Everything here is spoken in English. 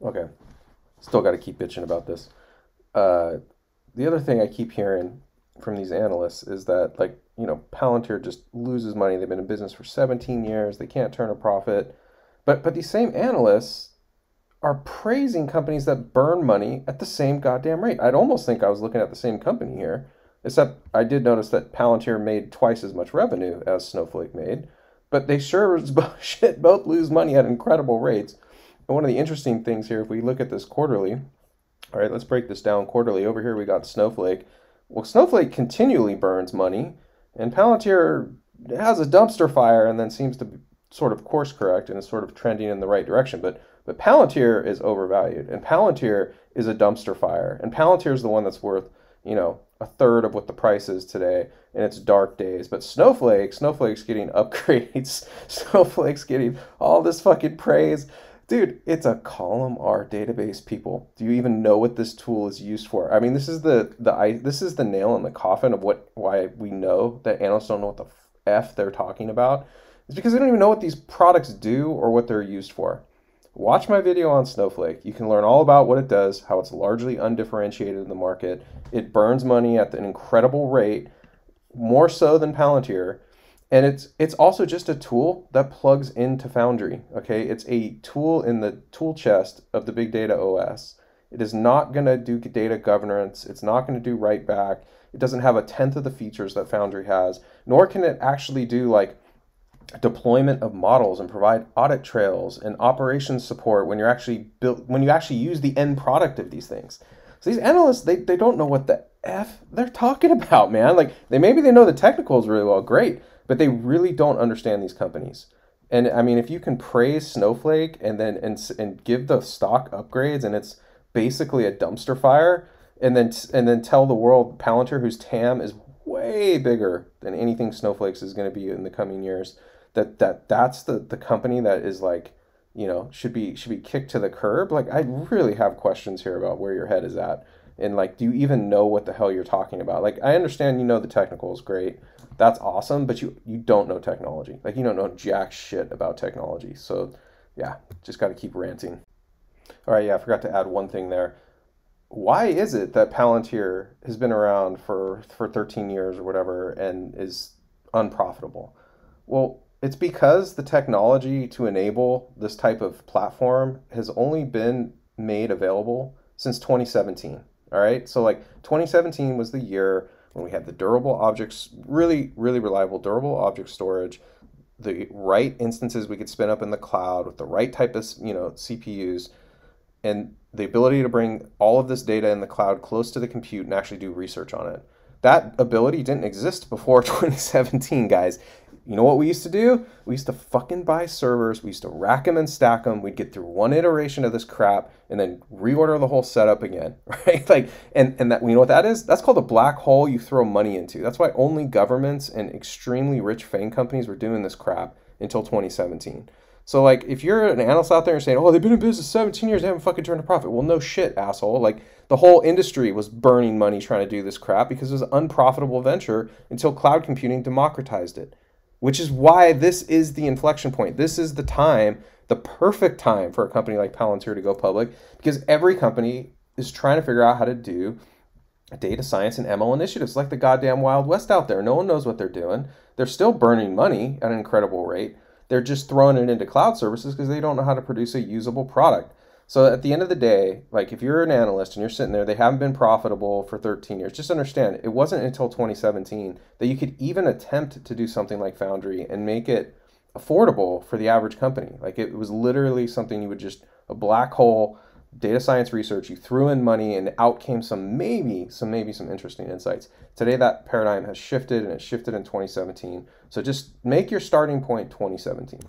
Okay. Still got to keep bitching about this. Uh, the other thing I keep hearing from these analysts is that, like, Palantir just loses money. They've been in business for 17 years. They can't turn a profit. But these same analysts are praising companies that burn money at the same goddamn rate. I'd almost think I was looking at the same company here, except I did notice that Palantir made twice as much revenue as Snowflake made, but they sure as shit both lose money at incredible rates. And one of the interesting things here, if we look at this quarterly, all right, let's break this down quarterly. Over here we got Snowflake. Well, Snowflake continually burns money, and Palantir has a dumpster fire and then seems to sort of course correct and is sort of trending in the right direction. But Palantir is overvalued, and Palantir is a dumpster fire, and Palantir is the one that's worth, a third of what the price is today in its dark days. But Snowflake's getting upgrades. Snowflake's getting all this fucking praise. Dude, it's a column R database, people. Do you even know what this tool is used for? I mean, this is the nail in the coffin of why we know that analysts don't know what the F they're talking about. It's because they don't even know what these products do or what they're used for. Watch my video on Snowflake. You can learn all about what it does, how it's largely undifferentiated in the market. It burns money at an incredible rate, more so than Palantir. And it's also just a tool that plugs into Foundry. Okay, it's a tool in the tool chest of the Big Data OS. It is not going to do data governance. It's not going to do write back. It doesn't have a tenth of the features that Foundry has, nor can it actually do like deployment of models and provide audit trails and operations support when when you actually use the end product of these things. So these analysts, they don't know what the F they're talking about, man. Like maybe they know the technicals really well, great, but they really don't understand these companies. And I mean, if you can praise Snowflake and then and give the stock upgrades and it's basically a dumpster fire, and then tell the world Palantir, whose TAM is way bigger than anything Snowflake's is going to be in the coming years, that's the company that is like, should be kicked to the curb. Like I really have questions here about where your head is at. And like, do you even know what the hell you're talking about? Like I understand the technical is great. That's awesome, but you don't know technology. Like you don't know jack shit about technology. So yeah, just got to keep ranting. All right, yeah, I forgot to add one thing there. Why is it that Palantir has been around for 13 years or whatever and is unprofitable? Well, it's because the technology to enable this type of platform has only been made available since 2017. All right. So, like, 2017 was the year when we had the durable objects, really, really reliable durable object storage, the right instances we could spin up in the cloud with the right type of, CPUs, and the ability to bring all of this data in the cloud close to the compute and actually do research on it. That ability didn't exist before 2017, guys. You know what we used to do? We used to fucking buy servers. We used to rack them and stack them. We'd get through one iteration of this crap and then reorder the whole setup again, right? Like, and that, you know what that is? That's called a black hole you throw money into. That's why only governments and extremely rich FANG companies were doing this crap until 2017. So, like, if you're an analyst out there and saying, oh, they've been in business 17 years, they haven't fucking turned a profit. Well, no shit, asshole. Like, the whole industry was burning money trying to do this crap because it was an unprofitable venture until cloud computing democratized it, which is why this is the inflection point. This is the time, the perfect time for a company like Palantir to go public, because every company is trying to figure out how to do data science and ML initiatives like the goddamn Wild West out there. No one knows what they're doing. They're still burning money at an incredible rate. They're just throwing it into cloud services because they don't know how to produce a usable product. So at the end of the day, like if you're an analyst and you're sitting there, they haven't been profitable for 13 years. Just understand, it wasn't until 2017 that you could even attempt to do something like Foundry and make it affordable for the average company. Like it was literally something you would just a black hole data science research, you threw in money and out came some interesting insights. Today that paradigm has shifted and it shifted in 2017. So just make your starting point 2017.